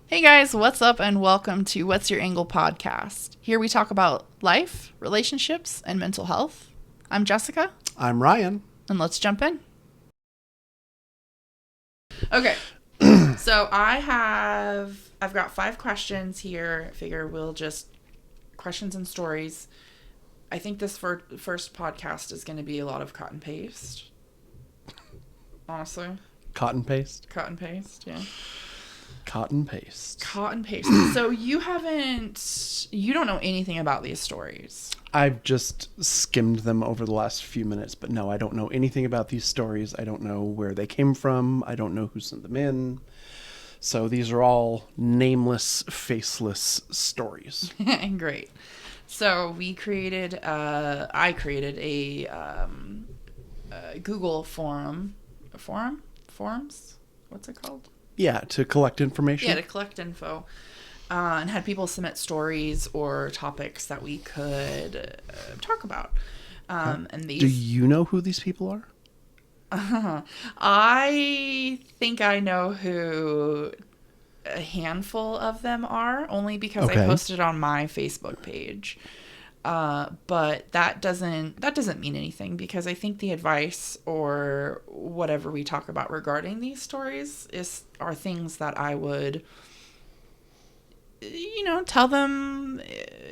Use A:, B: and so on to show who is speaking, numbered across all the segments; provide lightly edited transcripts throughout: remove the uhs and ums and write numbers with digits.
A: Hey guys, what's up and welcome to What's Your Angle podcast. Here we talk about life, relationships, and mental health. I'm Jessica.
B: I'm Ryan.
A: And let's jump in. Okay. So I've got 5 questions here. I figure we'll just questions and stories. I think this first podcast is going to be a lot of cut and paste. Honestly.
B: Cotton paste?
A: Cut and paste, yeah.
B: Cotton paste.
A: Cotton paste. So you don't know anything about these stories.
B: I've just skimmed them over the last few minutes, but no, I don't know anything about these stories. I don't know where they came from. I don't know who sent them in. So these are all nameless, faceless stories.
A: Great. So I created a Google forums? What's it called?
B: Yeah, to collect information.
A: Yeah, to collect info. And had people submit stories or topics that we could talk about. And these.
B: Do you know who these people are?
A: I think I know who a handful of them are, only because I posted on my Facebook page. But that doesn't mean anything, because I think the advice or whatever we talk about regarding these stories are things that I would, tell them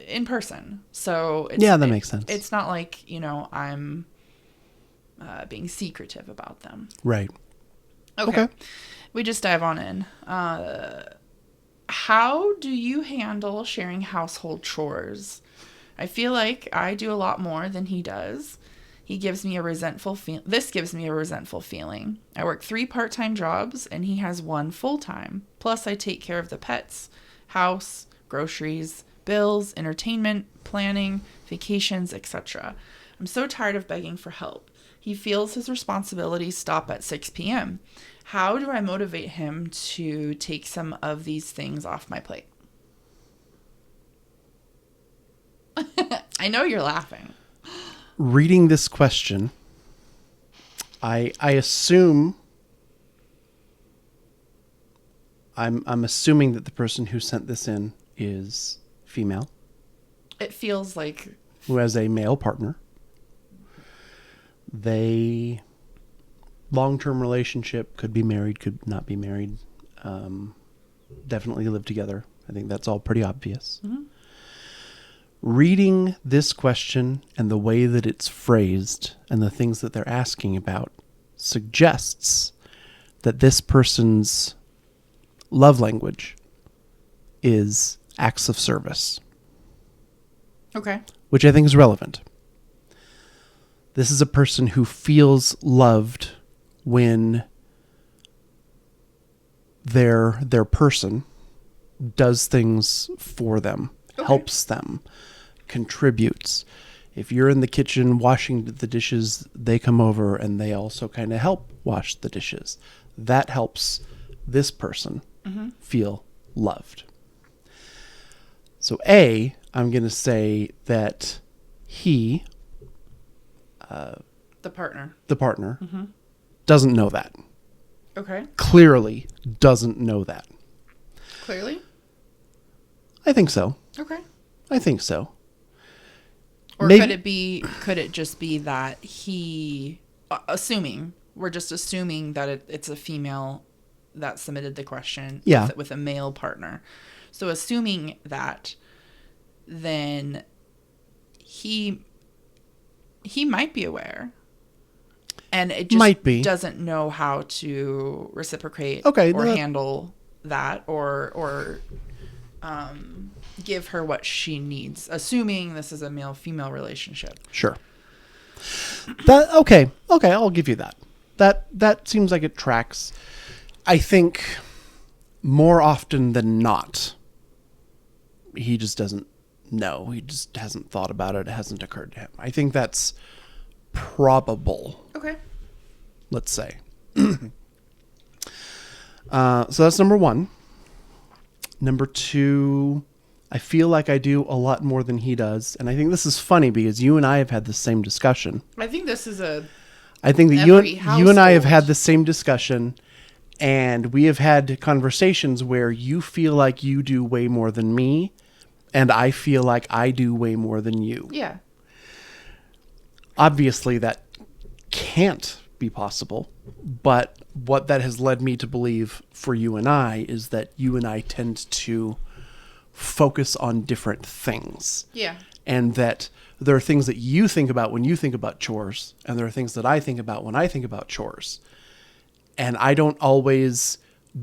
A: in person. So
B: that makes sense.
A: It's not like, I'm being secretive about them.
B: Right.
A: Okay. We just dive on in. How do you handle sharing household chores? I feel like I do a lot more than he does. This gives me a resentful feeling. I work 3 part-time jobs and he has 1 full-time. Plus I take care of the pets, house, groceries, bills, entertainment, planning, vacations, etc. I'm so tired of begging for help. He feels his responsibilities stop at 6 p.m. How do I motivate him to take some of these things off my plate? I know you're laughing.
B: Reading this question, I assume I'm assuming that the person who sent this in is female.
A: It feels like
B: who has a male partner. They long-term relationship, could be married, could not be married. Definitely live together. I think that's all pretty obvious. Mm-hmm. Reading this question and the way that it's phrased and the things that they're asking about suggests that this person's love language is acts of service.
A: Okay.
B: Which I think is relevant. This is a person who feels loved when their person does things for them, helps them, contributes. If you're in the kitchen washing the dishes, they come over and they also kind of help wash the dishes. That helps this person feel loved. So I'm going to say that he,
A: the partner,
B: doesn't know that.
A: Okay.
B: Clearly doesn't know that.
A: Clearly?
B: I think so.
A: Okay.
B: I think so.
A: Or could it just be that he, we're just assuming that it's a female that submitted the question with a male partner. So assuming that, then he might be aware. And it just doesn't know how to reciprocate or handle that or give her what she needs, assuming this is a male-female relationship.
B: Sure. Okay, I'll give you that. That seems like it tracks. I think more often than not, he just doesn't know. He just hasn't thought about it. It hasn't occurred to him. I think that's probable.
A: Okay.
B: Let's say. So that's number 1. Number 2, I feel like I do a lot more than he does. And I think this is funny because you and I have had the same discussion.
A: I think this is
B: I think that you and I have had the same discussion. And we have had conversations where you feel like you do way more than me, and I feel like I do way more than you.
A: Yeah.
B: Obviously, that can't be possible, but what that has led me to believe for you and I is that you and I tend to focus on different things.
A: Yeah.
B: And that there are things that you think about when you think about chores, and there are things that I think about when I think about chores. And I don't always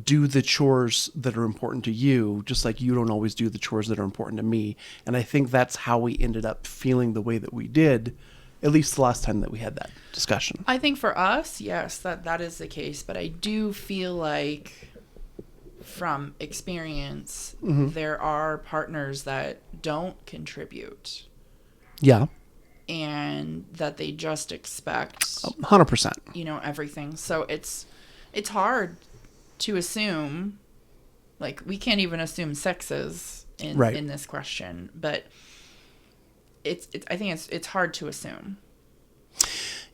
B: do the chores that are important to you, just like you don't always do the chores that are important to me. And I think that's how we ended up feeling the way that we did, at least the last time that we had that discussion.
A: I think for us, yes, that is the case. But I do feel like from experience, there are partners that don't contribute.
B: Yeah.
A: And that they just expect
B: 100%.
A: Everything. So it's hard to assume, like, we can't even assume sexes in this question, but I think it's hard to assume.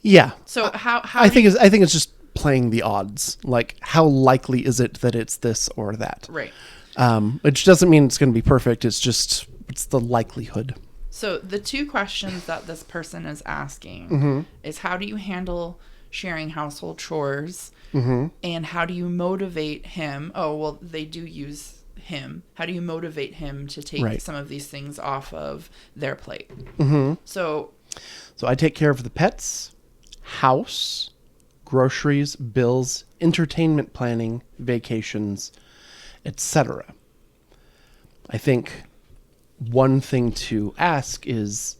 B: Yeah.
A: So how
B: I think it's just playing the odds. Like, how likely is it that it's this or that?
A: Right.
B: Which doesn't mean it's going to be perfect. It's the likelihood.
A: So the two questions that this person is asking is, how do you handle sharing household chores? And how do you motivate him? Oh, well, they do use him. How do you motivate him to take some of these things off of their plate? So
B: I take care of the pets, house, groceries, bills, entertainment planning, vacations, etc. I think one thing to ask is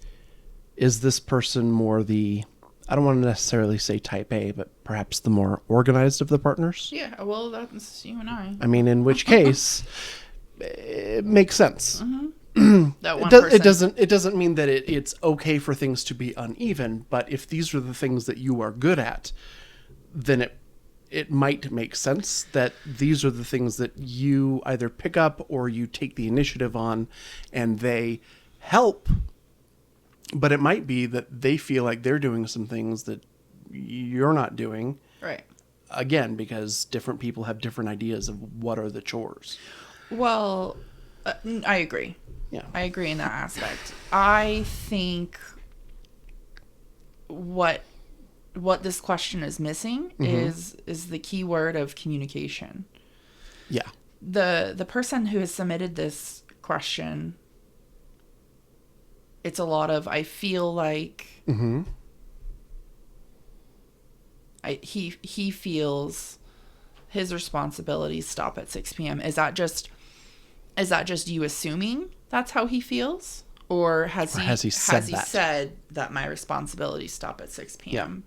B: this person more the, I don't want to necessarily say type A, but perhaps the more organized of the partners?
A: Yeah, well, that's you and I.
B: I mean, in which case, it makes sense.
A: That one person.
B: It doesn't mean that it's okay for things to be uneven, but if these are the things that you are good at, then it might make sense that these are the things that you either pick up or you take the initiative on, and they help. But it might be that they feel like they're doing some things that you're not doing.
A: Right.
B: Again, because different people have different ideas of what are the chores.
A: Well, I agree.
B: Yeah.
A: I agree in that aspect. I think what this question is missing is the key word of communication.
B: Yeah.
A: The person who has submitted this question, it's a lot of, I feel like he feels his responsibilities stop at 6 p.m. Is that just you assuming that's how he feels? Or has he said that my responsibilities stop at 6 p.m.?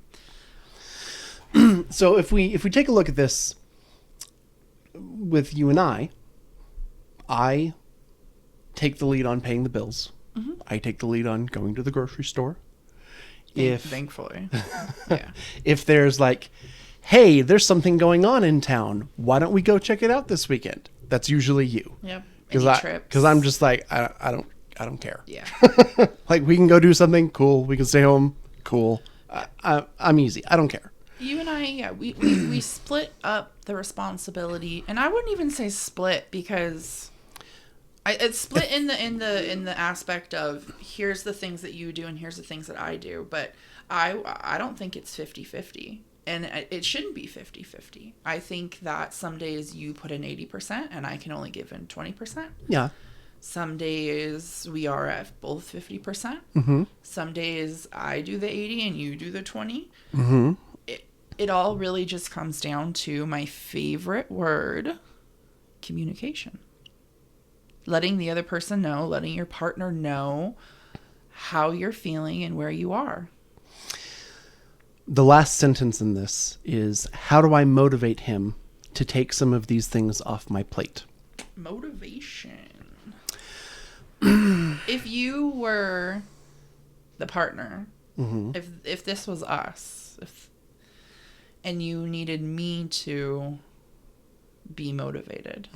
B: Yeah. So if we take a look at this with you and I take the lead on paying the bills. I take the lead on going to the grocery store.
A: Thankfully. Yeah.
B: If there's like, hey, there's something going on in town, why don't we go check it out this weekend? That's usually you.
A: Yep.
B: Because I'm just like, I don't care.
A: Yeah.
B: Like, we can go do something, cool. We can stay home, cool. I'm easy. I don't care.
A: You and I, we split up the responsibility, and I wouldn't even say split, because it's split in the aspect of, here's the things that you do and here's the things that I do, but I don't think it's 50-50, and it shouldn't be 50-50. I think that some days you put in 80% and I can only give in 20%.
B: Yeah.
A: Some days we are at both 50%. Some days I do the 80 and you do the 20. It all really just comes down to my favorite word, communication. Letting the other person know, letting your partner know how you're feeling and where you are.
B: The last sentence in this is, how do I motivate him to take some of these things off my plate?
A: Motivation. If you were the partner, if this was us, and you needed me to be motivated,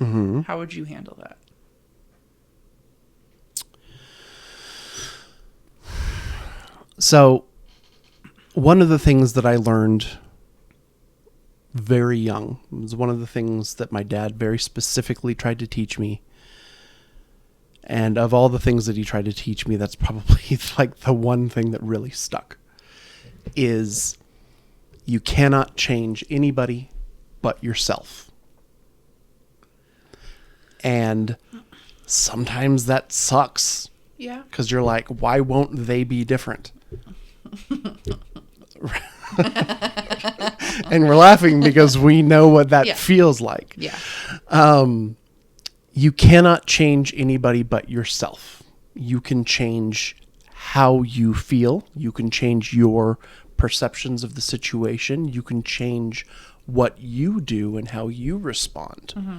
A: how would you handle that?
B: So, one of the things that I learned very young. It was one of the things that my dad very specifically tried to teach me. And of all the things that he tried to teach me, that's probably like the one thing that really stuck, is you cannot change anybody but yourself. And sometimes that sucks.
A: Yeah.
B: Because you're like, why won't they be different? And we're laughing because we know what that feels like.
A: Yeah.
B: You cannot change anybody but yourself. You can change how you feel. You can change your perceptions of the situation. You can change what you do and how you respond. Mm-hmm.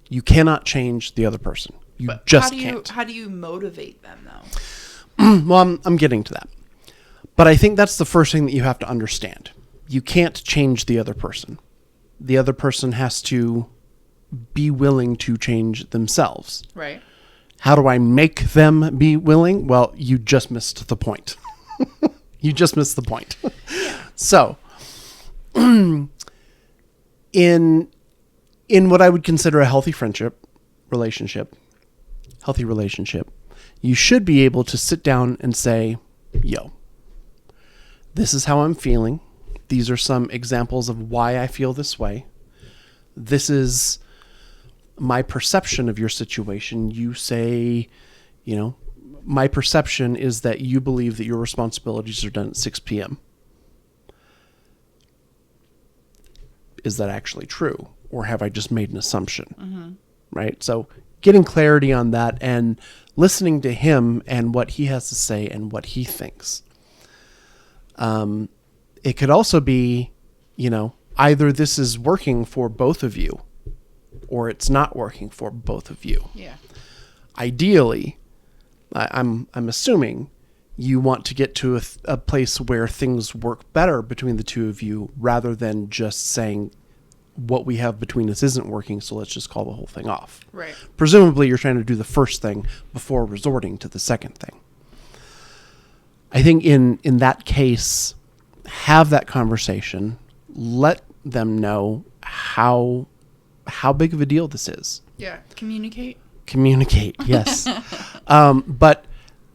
B: You cannot change the other person. You just can't.
A: How do you motivate them, though?
B: Well, I'm getting to that. But I think that's the first thing that you have to understand. You can't change the other person. The other person has to be willing to change themselves.
A: Right.
B: How do I make them be willing? Well, you just missed the point. You just missed the point.
A: Yeah.
B: So, in what I would consider a healthy relationship, you should be able to sit down and say, yo, this is how I'm feeling. These are some examples of why I feel this way. This is my perception of your situation. You say, my perception is that you believe that your responsibilities are done at 6 p.m. Is that actually true? Or have I just made an assumption? Mm-hmm. Right? So getting clarity on that and listening to him and what he has to say and what he thinks. It could also be, either this is working for both of you or it's not working for both of you.
A: Yeah.
B: Ideally, I'm assuming you want to get to a place where things work better between the two of you rather than just saying what we have between us isn't working, so let's just call the whole thing off.
A: Right.
B: Presumably, you're trying to do the first thing before resorting to the second thing. I think in that case, have that conversation. Let them know how big of a deal this is.
A: Yeah. Communicate,
B: yes. But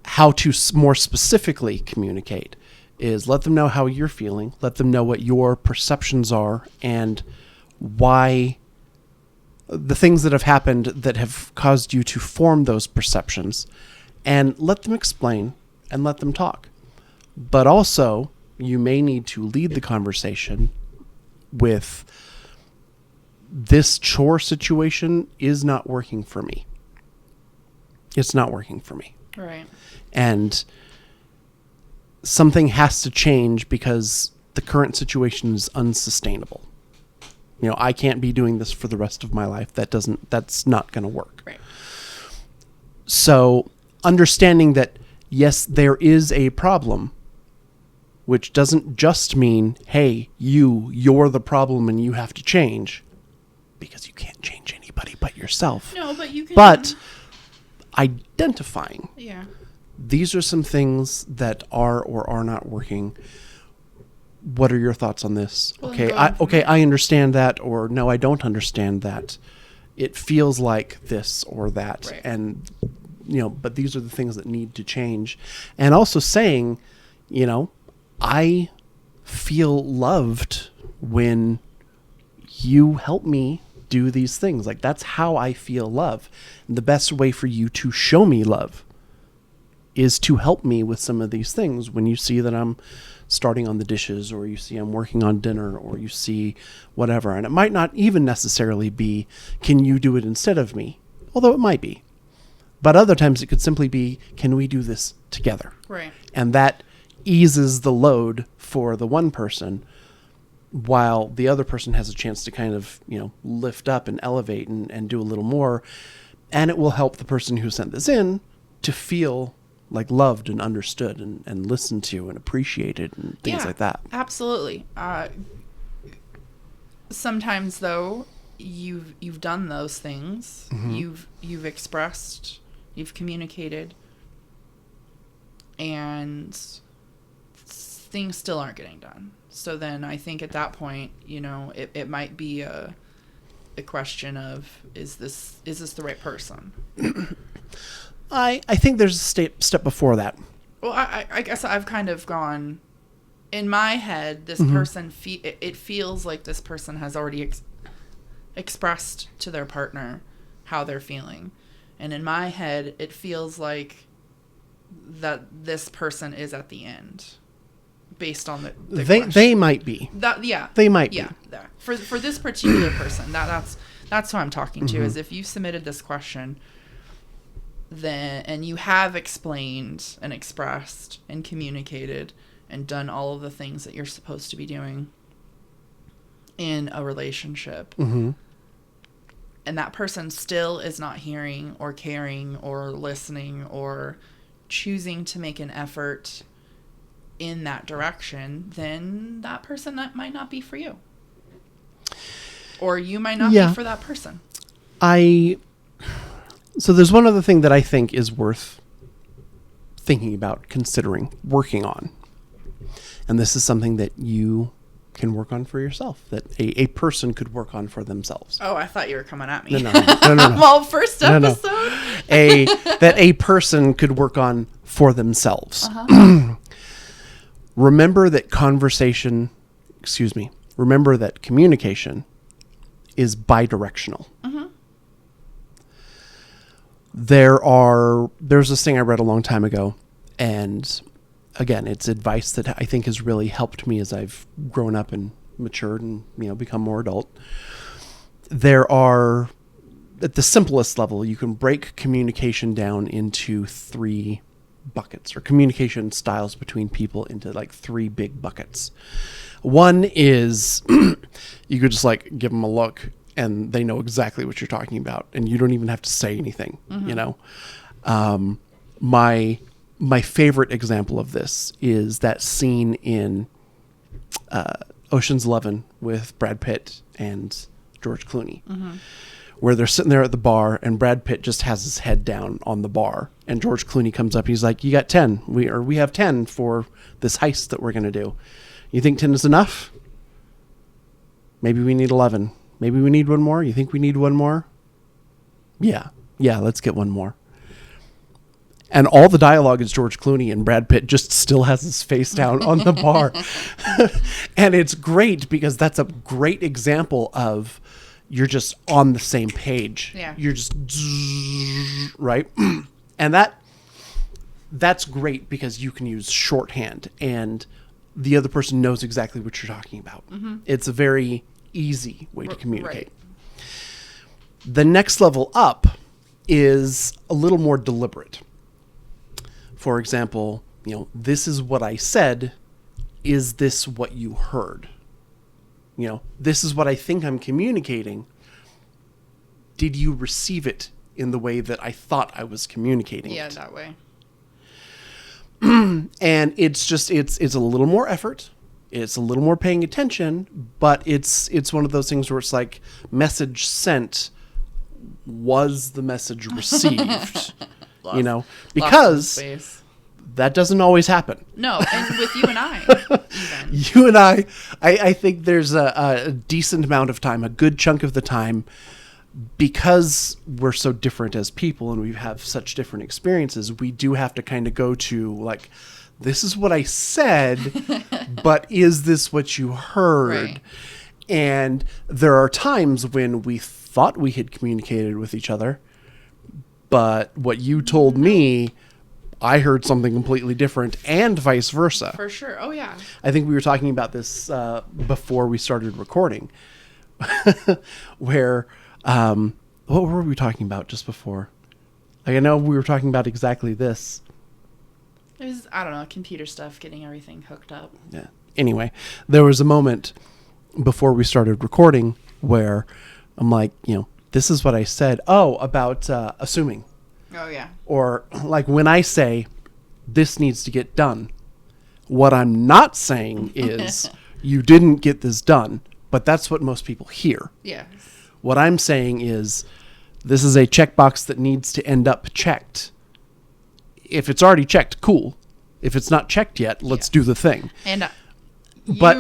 B: how to more specifically communicate is let them know how you're feeling. Let them know what your perceptions are and why the things that have happened that have caused you to form those perceptions, and let them explain and let them talk. But also, you may need to lead the conversation with, this chore situation is not working for me. It's not working for me.
A: Right.
B: And something has to change because the current situation is unsustainable. I can't be doing this for the rest of my life. That's not going to work.
A: Right.
B: So understanding that, yes, there is a problem, which doesn't just mean, hey, you're the problem and you have to change, because you can't change anybody but yourself.
A: No, but you can.
B: But identifying.
A: Yeah.
B: These are some things that are or are not working. What are your thoughts on this?
A: Well,
B: I understand that, or no, I don't understand that. It feels like this or that.
A: Right.
B: And, but these are the things that need to change. And also saying, I feel loved when you help me do these things. Like, that's how I feel love. And the best way for you to show me love is to help me with some of these things. When you see that I'm starting on the dishes, or you see I'm working on dinner, or you see whatever. And it might not even necessarily be, can you do it instead of me? Although it might be. But other times it could simply be, can we do this together?
A: Right.
B: And that eases the load for the one person, while the other person has a chance to kind of, lift up and elevate and do a little more. And it will help the person who sent this in to feel like loved and understood and listened to and appreciated and things like that.
A: Absolutely. Sometimes though, you've done those things. Mm-hmm. You've expressed, you've communicated, and things still aren't getting done. So then I think at that point, you know, it might be a question of, is this the right person?
B: I think there's a step before that.
A: Well, I guess I've kind of gone, in my head, this person, it feels like this person has already expressed to their partner how they're feeling. And in my head, it feels like that this person is at the end, based on the question.
B: They might be.
A: They
B: might be.
A: Yeah. For this particular person, that's who I'm talking to, is if you submitted this question, then, and you have explained and expressed and communicated and done all of the things that you're supposed to be doing in a relationship, and that person still is not hearing or caring or listening or choosing to make an effort in that direction, then that person might not be for you. Or you might not be for that person.
B: So there's one other thing that I think is worth thinking about, considering, working on. And this is something that you can work on for yourself, that a person could work on for themselves.
A: Oh, I thought you were coming at me.
B: No.
A: Well, first episode.
B: No. That a person could work on for themselves. Remember that communication is bidirectional. There's this thing I read a long time ago, and again, it's advice that I think has really helped me as I've grown up and matured and, you know, become more adult. There are, at the simplest level, you can break communication down into 3 buckets, or communication styles between people into like 3 big buckets. One is you could just like give them a look and they know exactly what you're talking about, and you don't even have to say anything. You know, my favorite example of this is that scene in Ocean's 11 with Brad Pitt and George Clooney, where they're sitting there at the bar and Brad Pitt just has his head down on the bar, and George Clooney comes up. He's like, "You got 10. We have 10 for this heist that we're going to do. You think 10 is enough? Maybe we need 11. Maybe we need one more. You think we need one more? Yeah, let's get one more." And all the dialogue is George Clooney, and Brad Pitt just still has his face down on the bar. And it's great because that's a great example of you're just on the same page.
A: Yeah.
B: You're just right. And that's great because you can use shorthand and the other person knows exactly what you're talking about. It's a very easy way to communicate.
A: Right.
B: The next level up is a little more deliberate. For example, you know, this is what I said. Is this what you heard? You know, this is what I think I'm communicating. Did you receive it in the way that I thought I was communicating it?
A: Yeah, that way.
B: And it's a little more effort. It's a little more paying attention, but it's one of those things where it's like, message sent, was the message received? You know, because that doesn't always happen.
A: No, and with you and I, even.
B: You and I think there's a decent amount of time, a good chunk of the time, because we're so different as people and we have such different experiences, we do have to kind of go to like, this is what I said, but is this what you heard?
A: Right.
B: And there are times when we thought we had communicated with each other, but what you told me, I heard something completely different, and vice versa.
A: For sure. Oh, yeah.
B: I think we were talking about this before we started recording, where, what were we talking about just before? Like, I know we were talking about exactly this.
A: It was, I don't know, computer stuff, getting everything hooked up.
B: Yeah. Anyway, there was a moment before we started recording where I'm like, you know, this is what I said. Oh, about assuming.
A: Oh, yeah.
B: Or like when I say this needs to get done, what I'm not saying is you didn't get this done, but that's what most people hear.
A: Yes.
B: What I'm saying is this is a checkbox that needs to end up checked. If it's already checked, cool. If it's not checked yet, let's do the thing.
A: And
B: but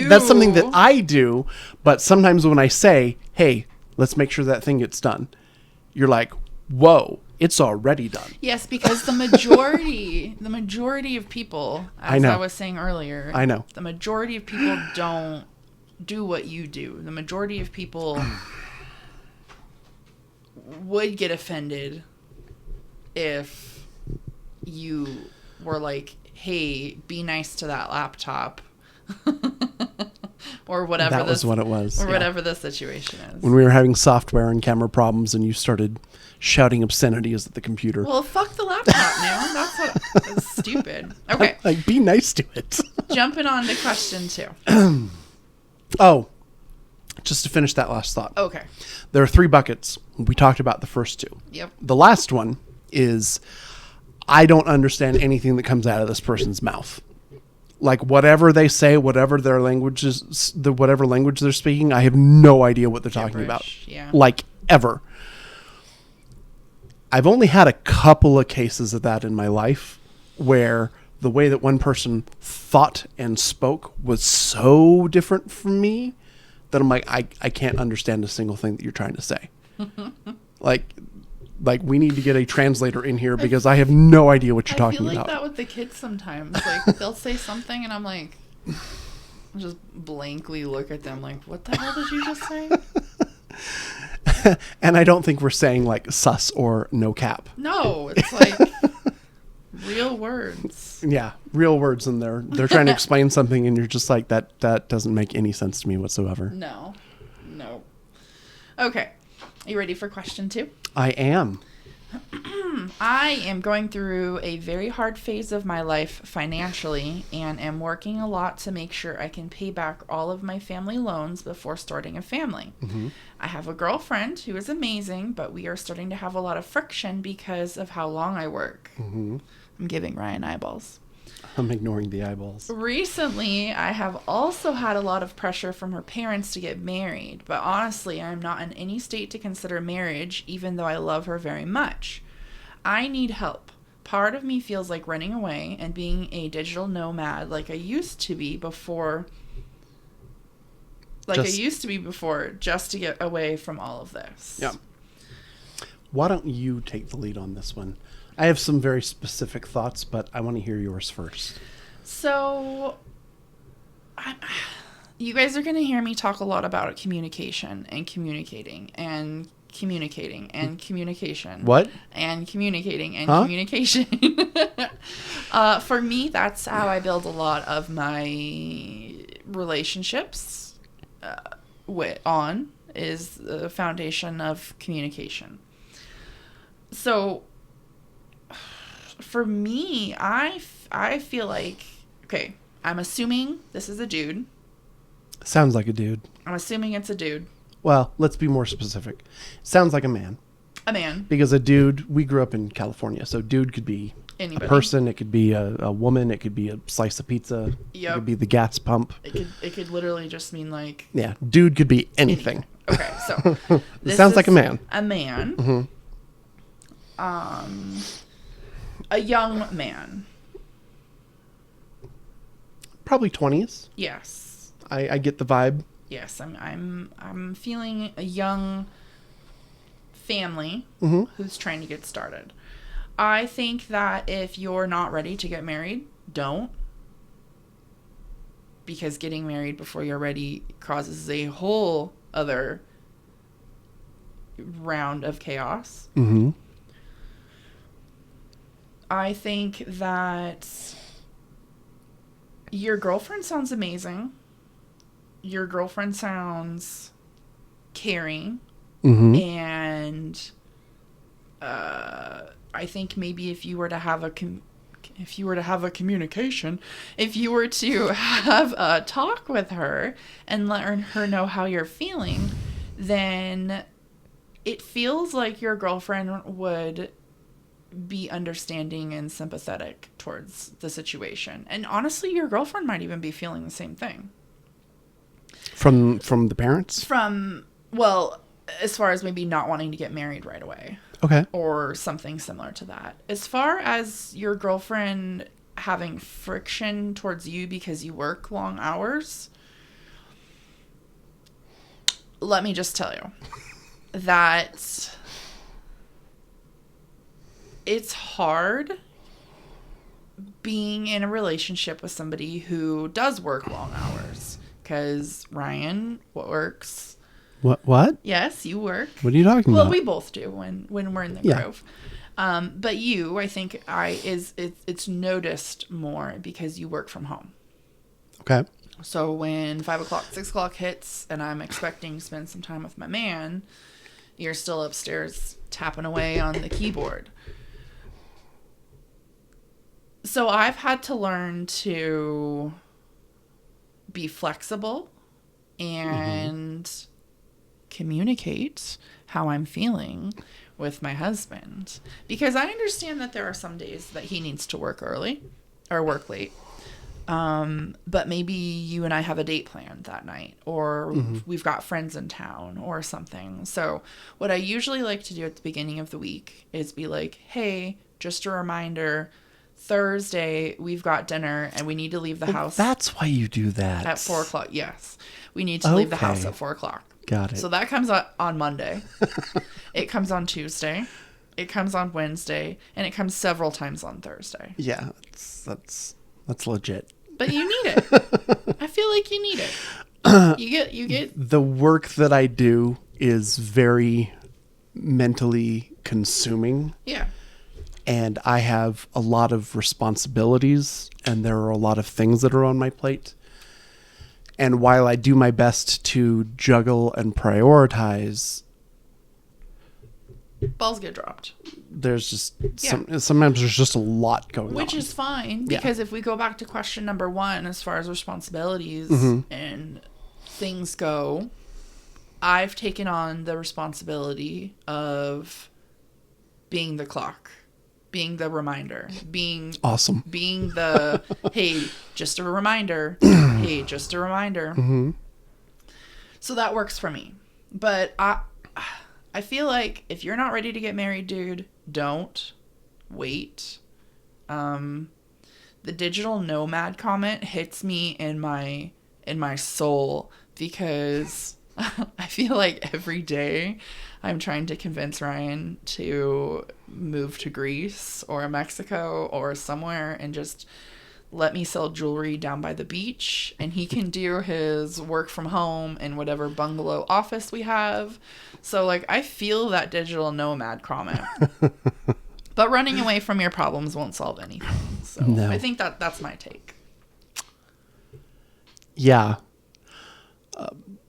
B: that's something that I do. But sometimes when I say, hey, let's make sure that thing gets done, you're like, whoa, it's already done.
A: Yes, because the majority of people, as I was saying earlier,
B: I know.
A: The majority of people don't do what you do. The majority of people would get offended if you were like, hey, be nice to that laptop. Or whatever.
B: That was what it was.
A: Or whatever the situation is.
B: When we were having software and camera problems and you started shouting obscenities at the computer.
A: Well, fuck the laptop, man. That's stupid. Okay.
B: Like, be nice to it.
A: Jumping on to question 2.
B: Oh, just to finish that last thought.
A: Okay.
B: There are 3 buckets. We talked about the first 2.
A: Yep.
B: The last one is I don't understand anything that comes out of this person's mouth. Like, whatever they say, whatever their language is, whatever language they're speaking, I have no idea what they're talking about.
A: Yeah.
B: Like, ever. I've only had a couple of cases of that in my life where the way that one person thought and spoke was so different from me that I'm like, I can't understand a single thing that you're trying to say. Like we need to get a translator in here because I have no idea what you're talking about. I feel like
A: that with the kids sometimes. Like, they'll say something and I'm like, I'll just blankly look at them like, what the hell did you just say?
B: And I don't think we're saying like sus or no cap.
A: No, it's like real words.
B: Yeah, real words, and they're trying to explain something and you're just like, that doesn't make any sense to me whatsoever.
A: No. Okay. Are you ready for question 2?
B: I am.
A: I am going through a very hard phase of my life financially and am working a lot to make sure I can pay back all of my family loans before starting a family. Mm-hmm. I have a girlfriend who is amazing, but we are starting to have a lot of friction because of how long I work. Mm-hmm. I'm giving Ryan eyeballs.
B: I'm ignoring the eyeballs.
A: Recently, I have also had a lot of pressure from her parents to get married, but honestly, I'm not in any state to consider marriage, even though I love her very much. I need help. Part of me feels like running away and being a digital nomad like I used to be before. Just to get away from all of this.
B: Yeah. Why don't you take the lead on this one? I have some very specific thoughts, but I want to hear yours first.
A: So, you guys are going to hear me talk a lot about communication and communicating and communicating and communication.
B: What?
A: And communicating and communication. For me, that's how I build a lot of my relationships is the foundation of communication. So, for me, I feel like, okay, I'm assuming this is a dude.
B: Sounds like a dude.
A: I'm assuming it's a dude.
B: Well, let's be more specific. Sounds like a man.
A: A man.
B: Because a dude, we grew up in California, so dude could be anybody. A person, it could be a woman, it could be a slice of pizza, It could be the gas pump.
A: It could literally just mean like...
B: Yeah, dude could be anything.
A: Okay, so...
B: It sounds like a man.
A: A man. Mm-hmm. A young man.
B: Probably 20s.
A: Yes.
B: I get the vibe.
A: Yes, I'm feeling a young family who's trying to get started. I think that if you're not ready to get married, don't. Because getting married before you're ready causes a whole other round of chaos. Mm-hmm. I think that your girlfriend sounds amazing. Your girlfriend sounds caring. Mm-hmm. And I think maybe if you were to have a communication, if you were to have a talk with her and let her know how you're feeling, then it feels like your girlfriend would be understanding and sympathetic towards the situation. And honestly, your girlfriend might even be feeling the same thing.
B: From the parents?
A: As far as maybe not wanting to get married right away.
B: Okay.
A: Or something similar to that. As far as your girlfriend having friction towards you because you work long hours, let me just tell you that it's hard being in a relationship with somebody who does work long hours, because Ryan works.
B: What?
A: Yes, you work.
B: What are you talking about?
A: Well, we both do when we're in the Grove. But you, I think it's noticed more because you work from home.
B: Okay.
A: So when 5 o'clock, 6 o'clock hits and I'm expecting to spend some time with my man, you're still upstairs tapping away on the keyboard. So I've had to learn to be flexible and communicate how I'm feeling with my husband, because I understand that there are some days that he needs to work early or work late. But maybe you and I have a date planned that night, or we've got friends in town or something. So what I usually like to do at the beginning of the week is be like, hey, just a reminder, Thursday we've got dinner and we need to leave the house.
B: That's why you do that.
A: At 4 o'clock. Yes. We need to leave the house at 4 o'clock.
B: Got it.
A: So that comes on Monday. It comes on Tuesday. It comes on Wednesday. And it comes several times on Thursday.
B: Yeah, that's legit.
A: But you need it. I feel like you need it. You get
B: the work that I do is very mentally consuming.
A: Yeah.
B: And I have a lot of responsibilities, and there are a lot of things that are on my plate. And while I do my best to juggle and prioritize,
A: balls get dropped.
B: There's just sometimes there's just a lot going on.
A: Which is fine, because if we go back to question number 1, as far as responsibilities and things go, I've taken on the responsibility of being the clock, being the reminder, being
B: awesome,
A: being the, hey, just a reminder, hey, just a reminder. So that works for me. But I feel like if you're not ready to get married, dude, don't wait. The digital nomad comment hits me in my soul, because I feel like every day I'm trying to convince Ryan to move to Greece or Mexico or somewhere and just let me sell jewelry down by the beach, and he can do his work from home in whatever bungalow office we have. So, like, I feel that digital nomad comment. But running away from your problems won't solve anything. So
B: no.
A: I think that's my take.
B: Yeah.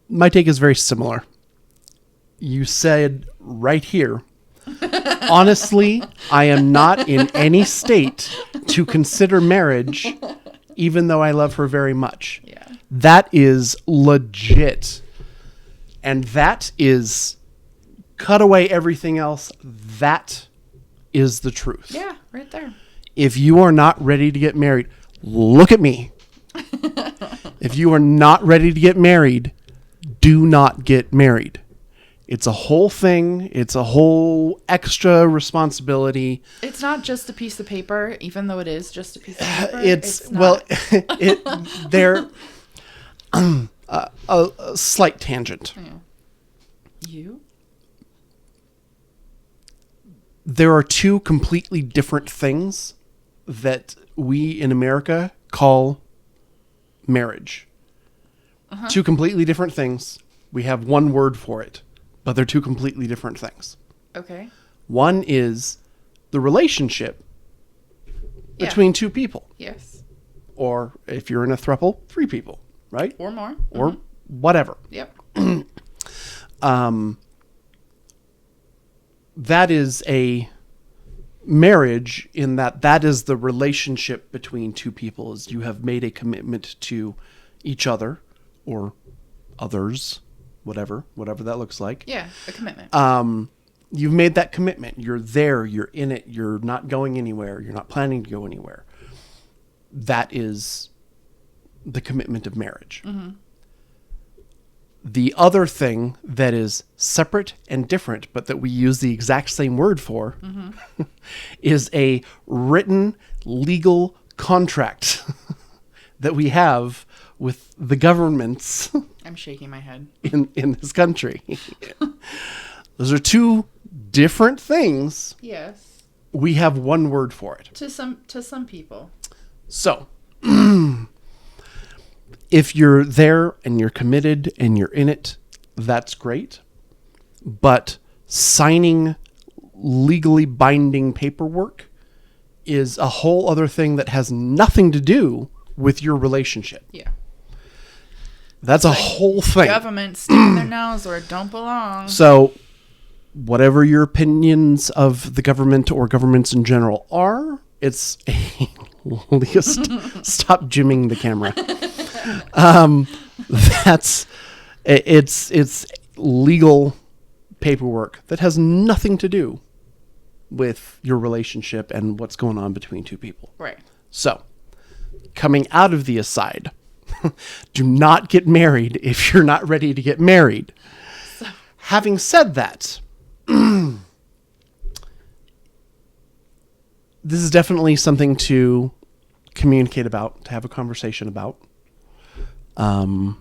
B: My take is very similar. You said right here, honestly, I am not in any state to consider marriage, even though I love her very much.
A: Yeah.
B: That is legit. And that is, cut away everything else, that is the truth.
A: Yeah, right there.
B: If you are not ready to get married, look at me. If you are not ready to get married, do not get married. It's a whole thing. It's a whole extra responsibility.
A: It's not just a piece of paper, even though it is just a piece of paper.
B: They're a slight tangent.
A: Yeah. You?
B: There are two completely different things that we in America call marriage. Two completely different things. We have one word for it, but they're two completely different things.
A: Okay.
B: One is the relationship between two people.
A: Yes.
B: Or if you're in a throuple, 3 people, right?
A: Or more.
B: Or whatever.
A: Yep.
B: That is a marriage, in that is the relationship between two people, is you have made a commitment to each other or others, whatever that looks like.
A: Yeah, a commitment.
B: You've made that commitment. You're there. You're in it. You're not going anywhere. You're not planning to go anywhere. That is the commitment of marriage. The other thing that is separate and different, but that we use the exact same word for, is a written legal contract that we have with the governments
A: I'm shaking my head.
B: in this country. Those are two different things.
A: Yes.
B: We have one word for it.
A: To some people.
B: So, if you're there and you're committed and you're in it, that's great. But signing legally binding paperwork is a whole other thing that has nothing to do with your relationship.
A: Yeah.
B: That's a whole thing.
A: Government sticking their nose where it don't belong.
B: So, whatever your opinions of the government or governments in general are, it's a stop jimming the camera. It's legal paperwork that has nothing to do with your relationship and what's going on between two people.
A: Right.
B: So, coming out of the aside, do not get married if you're not ready to get married.
A: So.
B: Having said that, this is definitely something to communicate about, to have a conversation about.
A: Oh,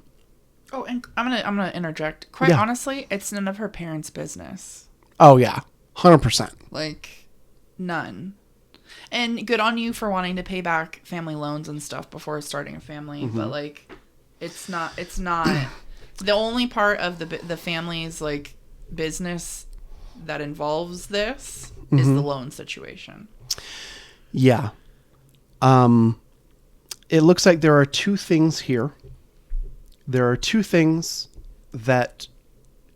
A: and I'm gonna interject. Quite
B: Yeah.
A: honestly, it's none of her parents' business.
B: Oh yeah, 100%.
A: Like, none. And good on you for wanting to pay back family loans and stuff before starting a family.
B: Mm-hmm.
A: But like, it's not the only part of the family's like business that involves this is the loan situation.
B: Yeah. It looks like there are two things here. There are two things that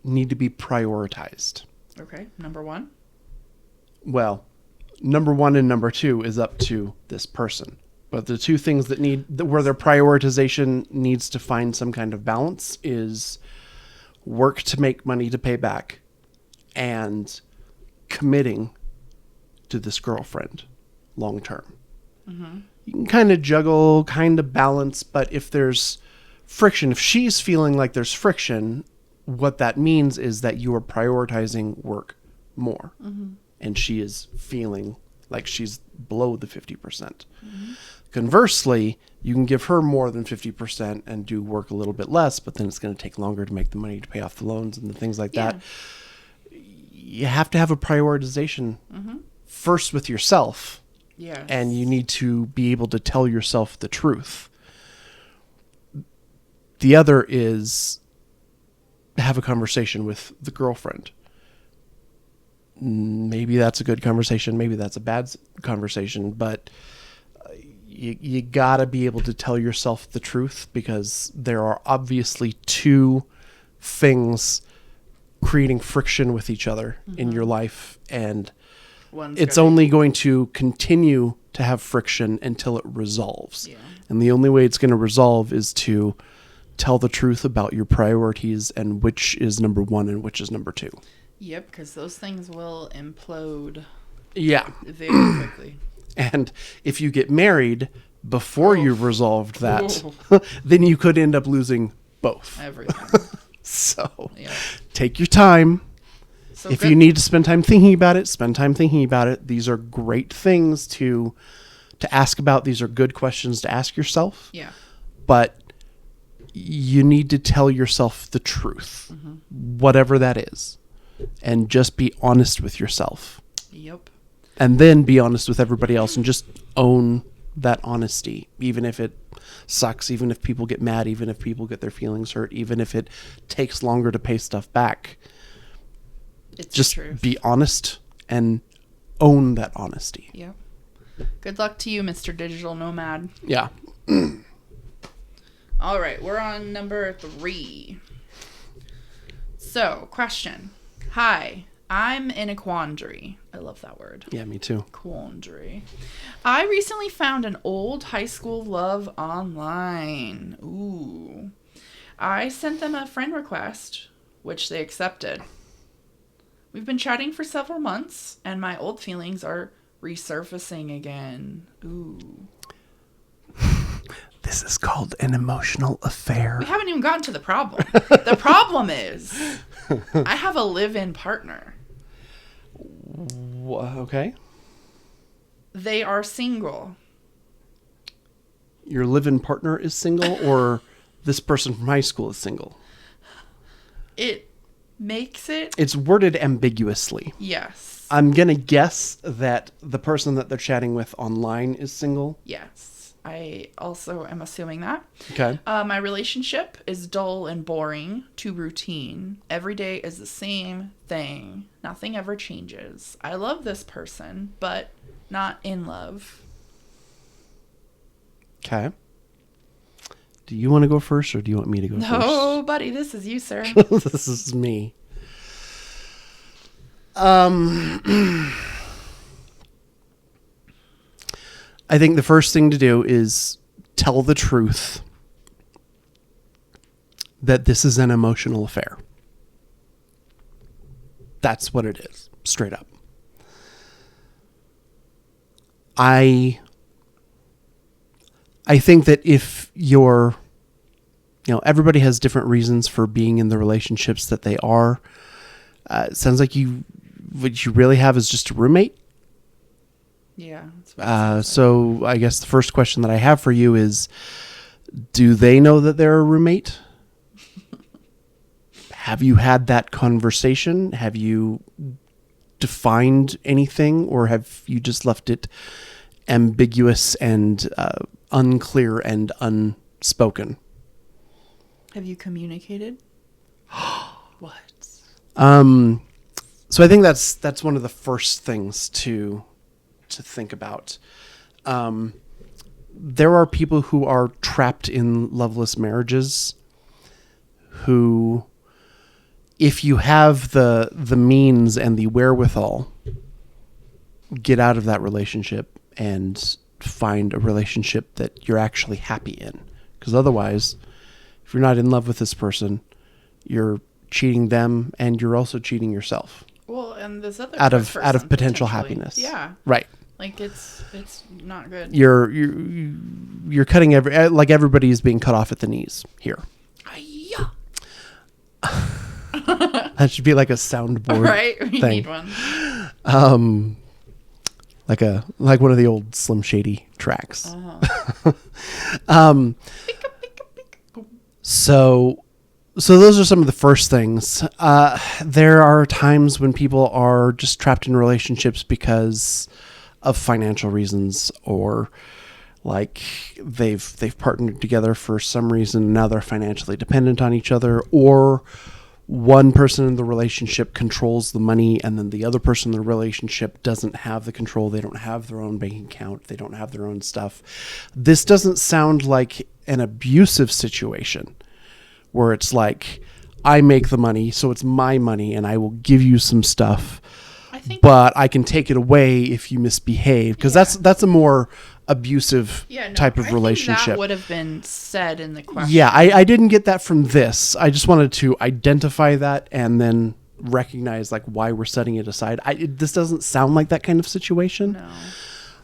B: need to be prioritized.
A: Okay, number one.
B: Well, number one and number two is up to this person. But the two things that where their prioritization needs to find some kind of balance is work to make money to pay back and committing to this girlfriend long term. Mm-hmm. You can kind of juggle, kind of balance, but if there's friction, if she's feeling like there's friction, what that means is that you are prioritizing work more. Mm-hmm. And she is feeling like she's below the 50%. Mm-hmm. Conversely, you can give her more than 50% and do work a little bit less, but then it's going to take longer to make the money to pay off the loans and the things like that. You have to have a prioritization first with yourself.
A: Yes.
B: And you need to be able to tell yourself the truth. The other is have a conversation with the girlfriend. Maybe that's a good conversation. Maybe that's a bad conversation. But you got to be able to tell yourself the truth, because there are obviously two things creating friction with each other in your life. And it's only going to continue to have friction until it resolves. Yeah. And the only way it's going to resolve is to tell the truth about your priorities and which is number one and which is number two.
A: Yep, because those things will implode.
B: Yeah.
A: Very quickly.
B: And if you get married before you've resolved that, then you could end up losing both.
A: Everything.
B: So take your time. So if you need to spend time thinking about it, spend time thinking about it. These are great things to ask about. These are good questions to ask yourself.
A: Yeah.
B: But you need to tell yourself the truth, whatever that is, and just be honest with yourself.
A: Yep.
B: And then be honest with everybody else and just own that honesty, even if it sucks, even if people get mad, even if people get their feelings hurt, even if it takes longer to pay stuff back.
A: It's
B: just
A: the truth.
B: Be honest and own that honesty.
A: Yep. Good luck to you, Mr. Digital Nomad.
B: Yeah.
A: All right, we're on number 3. So, question. Hi, I'm in a quandary. I love that word.
B: Yeah, me too.
A: Quandary. I recently found an old high school love online. Ooh. I sent them a friend request, which they accepted. We've been chatting for several months, and my old feelings are resurfacing again. Ooh.
B: This is called an emotional affair.
A: We haven't even gotten to the problem. The problem is, I have a live-in partner.
B: Okay.
A: They are single.
B: your live-in partner is single or this person from high school is single?
A: It makes it...
B: It's worded ambiguously.
A: Yes.
B: I'm going to guess that the person that they're chatting with online is single.
A: Yes. I also am assuming that.
B: Okay.
A: My relationship is dull and boring, too routine. Every day is the same thing. Nothing ever changes. I love this person, but not in love.
B: Okay. Do you want to go first or do you want me to go first?
A: No, buddy, this is you, sir.
B: This is me. I think the first thing to do is tell the truth that this is an emotional affair. That's what it is, straight up. I think that if everybody has different reasons for being in the relationships that they are. It sounds like what you really have is just a roommate.
A: Yeah. That's what
B: so I guess the first question that I have for you is, do they know that they're a roommate? Have you had that conversation? Have you defined anything, or have you just left it ambiguous and unclear and unspoken?
A: Have you communicated? What?
B: So I think that's one of the first things to think about. There are people who are trapped in loveless marriages who, if you have the means and the wherewithal, get out of that relationship and find a relationship that you're actually happy in. Because otherwise, if you're not in love with this person, you're cheating them and you're also cheating yourself.
A: Well, and this other
B: out of
A: person,
B: potential happiness.
A: Yeah.
B: Right.
A: Like it's not good.
B: You're cutting everybody is being cut off at the knees here.
A: Hi-ya.
B: That should be like a soundboard
A: right? We
B: thing.
A: need one.
B: Like one of the old Slim Shady tracks.
A: Uh-huh.
B: So those are some of the first things. There are times when people are just trapped in relationships because of financial reasons, or like they've partnered together for some reason and now they're financially dependent on each other, or one person in the relationship controls the money and then the other person in the relationship doesn't have the control. They don't have their own bank account. They don't have their own stuff. This doesn't sound like an abusive situation where it's like, I make the money, so it's my money and I will give you some stuff, but I can take it away if you misbehave. Because that's a more abusive type of relationship.
A: Think that would have been said in the question.
B: Yeah, I didn't get that from this. I just wanted to identify that and then recognize like why we're setting it aside. This doesn't sound like that kind of situation.
A: No.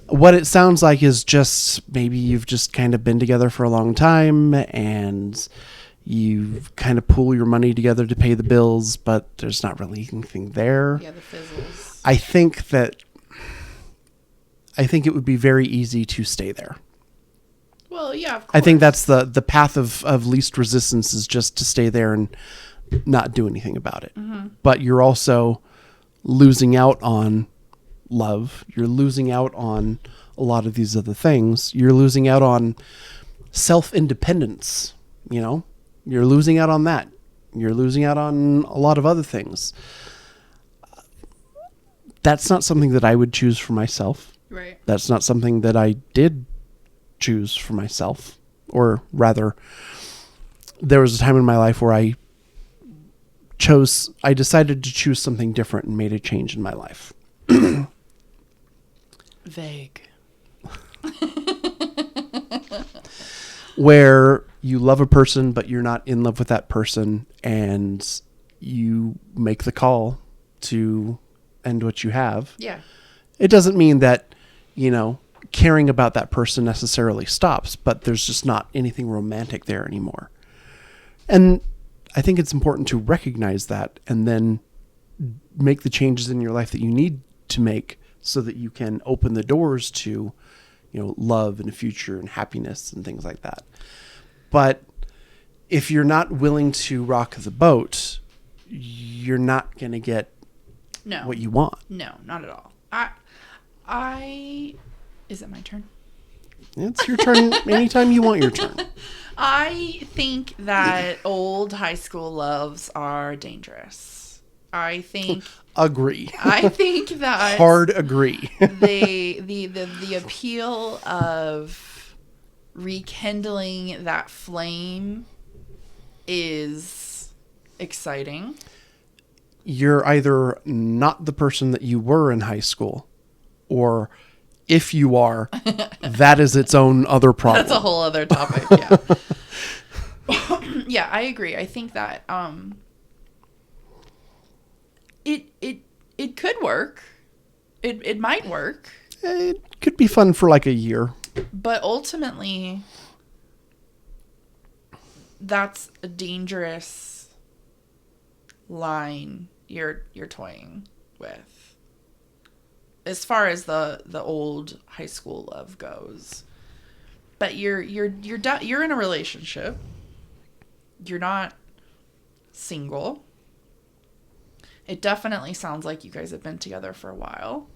B: What it sounds like is just maybe you've just kind of been together for a long time and you kind of pool your money together to pay the bills, but there's not really anything there.
A: Yeah, the fizzles.
B: I think it would be very easy to stay there.
A: Well, yeah, of course.
B: I think that's the path of least resistance, is just to stay there and not do anything about it. Mm-hmm. But you're also losing out on love. You're losing out on a lot of these other things. You're losing out on self-independence, You're losing out on that. You're losing out on a lot of other things. That's not something that I would choose for myself.
A: Right.
B: That's not something that I did choose for myself. Or rather, there was a time in my life where I decided to choose something different and made a change in my life.
A: Vague.
B: Where you love a person, but you're not in love with that person, and you make the call to end what you have.
A: Yeah.
B: It doesn't mean that, caring about that person necessarily stops, but there's just not anything romantic there anymore. And I think it's important to recognize that and then make the changes in your life that you need to make so that you can open the doors to love and a future and happiness and things like that. But if you're not willing to rock the boat, you're not going to get what you want.
A: No, not at all. Is it my turn?
B: It's your turn anytime you want your turn.
A: I think that old high school loves are dangerous. I think that
B: hard agree.
A: the appeal of rekindling that flame is exciting.
B: You're either not the person that you were in high school, or if you are, that is its own other problem.
A: That's a whole other topic. Yeah. Yeah, I agree. I think that it could work. It might work.
B: It could be fun for like a year.
A: But ultimately, that's a dangerous line you're toying with, as far as the old high school love goes. But you're in a relationship. You're not single. It definitely sounds like you guys have been together for a while.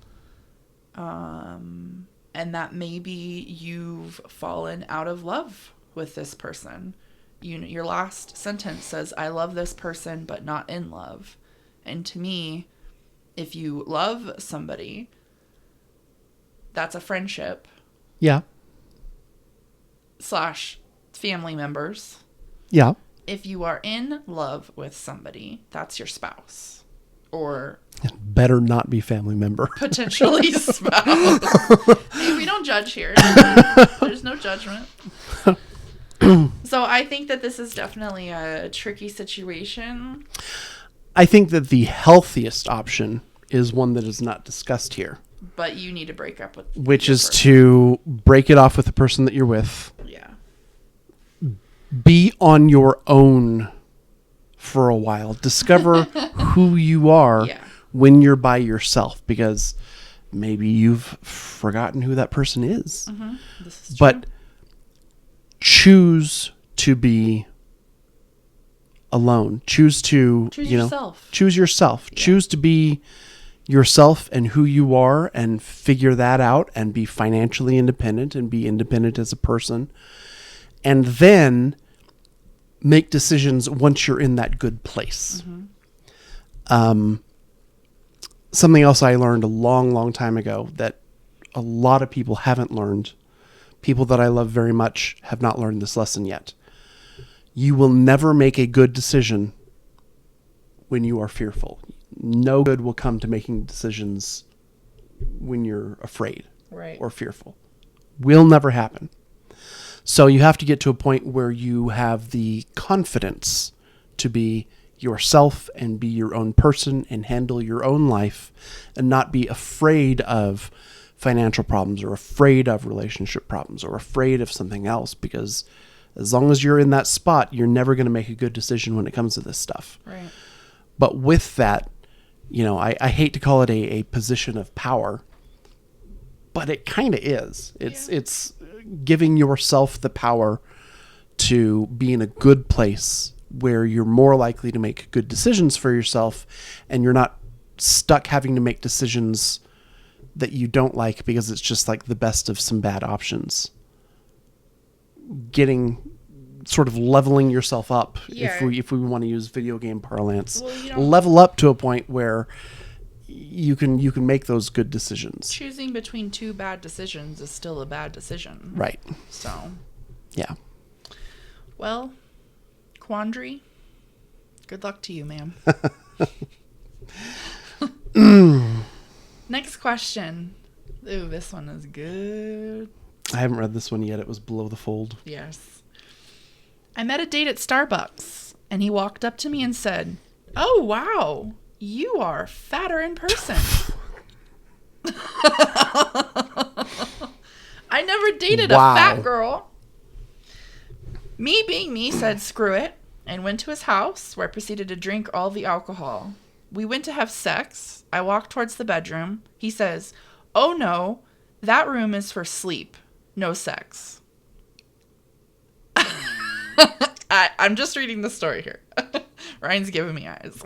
A: And that maybe you've fallen out of love with this person. Your last sentence says, I love this person, but not in love. And to me, if you love somebody, that's a friendship.
B: Yeah.
A: / family members.
B: Yeah.
A: If you are in love with somebody, that's your spouse. Or
B: better not be family member.
A: Potentially spouse. Hey, we don't judge here. There's no judgment. So I think that this is definitely a tricky situation.
B: I think that the healthiest option is one that is not discussed here.
A: But you need to break up with
B: which is person. To break it off with the person that you're with.
A: Yeah.
B: Be on your own for a while. Discover who you are when you're by yourself, because maybe you've forgotten who that person is.
A: Mm-hmm. This is
B: but true. Choose to be alone. Choose to
A: yourself.
B: Choose yourself. Yeah. Choose to be yourself and who you are, and figure that out, and be financially independent and be independent as a person. And then make decisions once you're in that good place. Mm-hmm. Something else I learned a long, long time ago that a lot of people haven't learned, people that I love very much have not learned this lesson yet. You will never make a good decision when you are fearful. No good will come to making decisions when you're afraid or fearful. Will never happen. So you have to get to a point where you have the confidence to be yourself and be your own person and handle your own life, and not be afraid of financial problems or afraid of relationship problems or afraid of something else, because as long as you're in that spot, you're never going to make a good decision when it comes to this stuff.
A: Right.
B: But with that, I hate to call it a position of power, but it kind of is. It's giving yourself the power to be in a good place where you're more likely to make good decisions for yourself, and you're not stuck having to make decisions that you don't like because it's just like the best of some bad options. Sort of leveling yourself up, if we want to use video game parlance. Well, level up to a point where you can make those good decisions.
A: Choosing between two bad decisions is still a bad decision.
B: Right.
A: So.
B: Yeah.
A: Well, quandary. Good luck to you, ma'am. Next question. Ooh, this one is good.
B: I haven't read this one yet. It was below the fold.
A: Yes. I met a date at Starbucks, and he walked up to me and said, "Oh, wow, you are fatter in person." I never dated a fat girl. Me being me said, "Screw it," and went to his house, where I proceeded to drink all the alcohol. We went to have sex. I walked towards the bedroom. He says, "Oh no, that room is for sleep. no sex. I'm just reading the story here. Ryan's giving me eyes.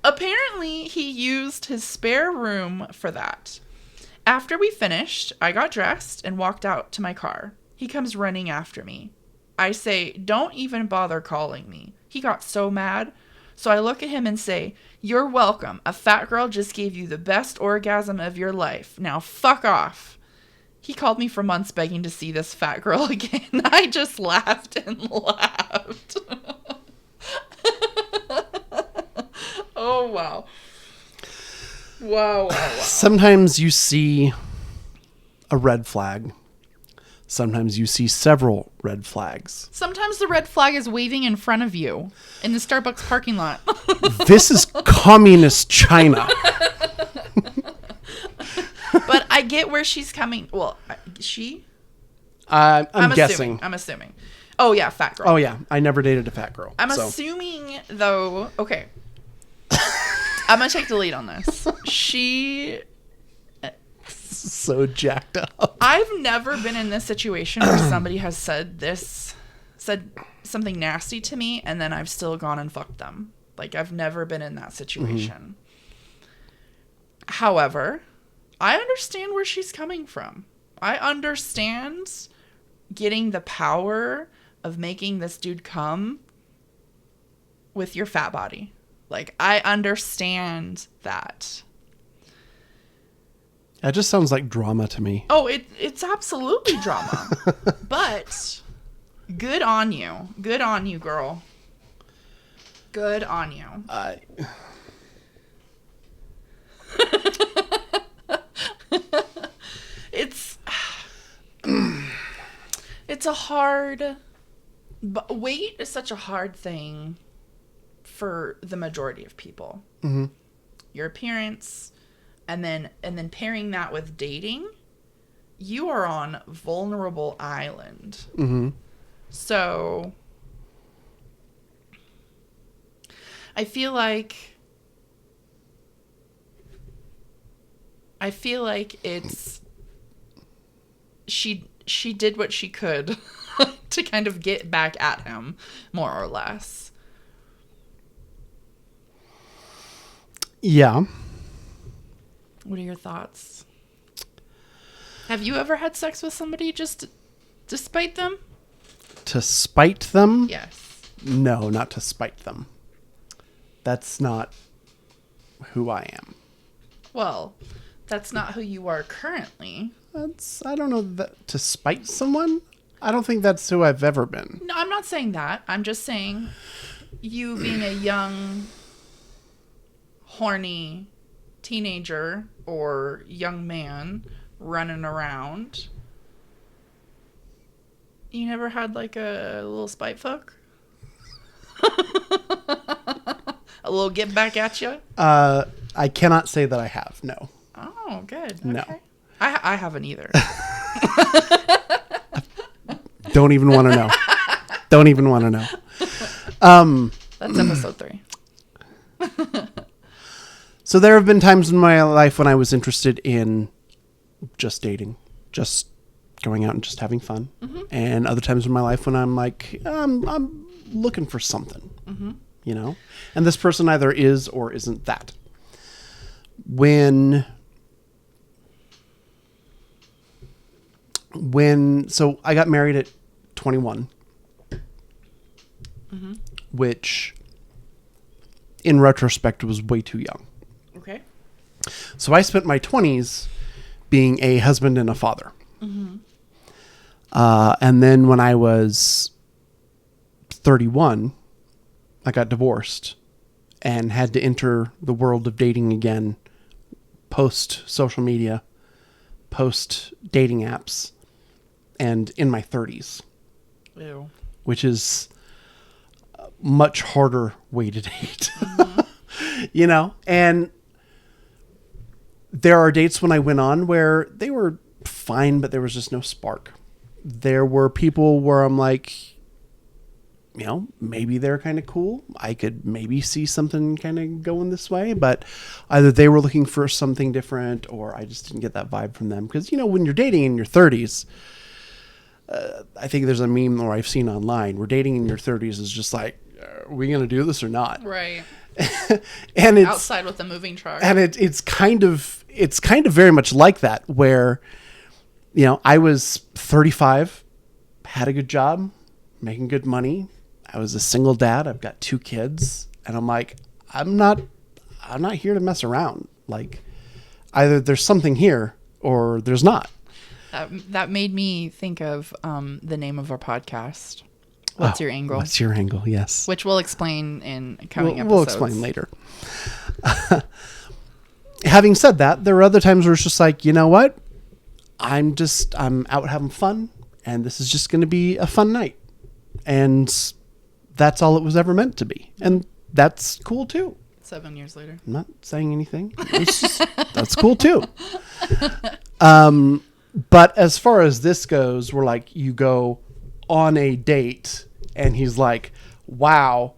A: Apparently, he used his spare room for that. After we finished, I got dressed and walked out to my car. He comes running after me. I say, don't even bother calling me. He got so mad. So I look at him and say, you're welcome. A fat girl just gave you the best orgasm of your life. Now fuck off. He called me for months begging to see this fat girl again. I just laughed and laughed. Oh, wow. Wow.
B: Sometimes you see a red flag. Sometimes you see several red flags.
A: Sometimes the red flag is waving in front of you in the Starbucks parking lot.
B: This is communist China.
A: But I get where she's coming. Well, she?
B: I'm guessing.
A: I'm assuming. Oh, yeah, fat girl.
B: Oh, yeah. I never dated a fat girl.
A: I'm assuming, though. Okay. I'm going to take the lead on this. She...
B: So jacked up.
A: I've never been in this situation where somebody has said something nasty to me, and then I've still gone and fucked them. Like, I've never been in that situation. Mm-hmm. However, I understand where she's coming from. I understand getting the power of making this dude come with your fat body. Like, I understand that.
B: That just sounds like drama to me.
A: Oh, it's absolutely drama. But good on you. Good on you, girl. Good on you. It's a hard... But weight is such a hard thing for the majority of people. Mm-hmm. Your appearance... And then pairing that with dating, you are on vulnerable island. Mm-hmm. So I feel like it's she did what she could to kind of get back at him, more or less.
B: Yeah.
A: What are your thoughts? Have you ever had sex with somebody just to spite them?
B: To spite them?
A: Yes.
B: No, not to spite them. That's not who I am.
A: Well, that's not who you are currently.
B: I don't know, that to spite someone? I don't think that's who I've ever been.
A: No, I'm not saying that. I'm just saying you being a young, horny teenager or young man running around. You never had like a little spite fuck? A little get back at you?
B: I cannot say that I have. No.
A: Oh, good. Okay.
B: No.
A: I haven't either.
B: Don't even want to know. Don't even want to know.
A: That's episode 3.
B: So there have been times in my life when I was interested in just dating, just going out and just having fun. Mm-hmm. And other times in my life when I'm like, I'm looking for something, mm-hmm. you know? And this person either is or isn't that. So I got married at 21, mm-hmm. which in retrospect was way too young.
A: Okay.
B: So I spent my 20s being a husband and a father. Mm-hmm. And then when I was 31, I got divorced and had to enter the world of dating again, post social media, post dating apps, and in my 30s.
A: Ew.
B: Which is a much harder way to date. Mm-hmm. You know? And there are dates when I went on where they were fine, but there was just no spark. There were people where I'm like, maybe they're kind of cool. I could maybe see something kind of going this way, but either they were looking for something different or I just didn't get that vibe from them. Because, when you're dating in your 30s, I think there's a meme or I've seen online where dating in your 30s is just like, are we going to do this or not?
A: Right.
B: And it's
A: outside with the moving truck.
B: And it's kind of very much like that where, I was 35, had a good job, making good money. I was a single dad. I've got 2 kids, and I'm like, I'm not here to mess around. Like, either there's something here or there's not.
A: That made me think of the name of our podcast. What's your angle?
B: What's your angle? Yes.
A: Which we'll explain in coming episodes.
B: We'll explain later. Having said that, there are other times where it's just like, you know what? I'm out having fun, and this is just going to be a fun night. And that's all it was ever meant to be. And that's cool too.
A: 7 years later.
B: I'm not saying anything. That's cool too. But as far as this goes, we're like, you go on a date and he's like, wow,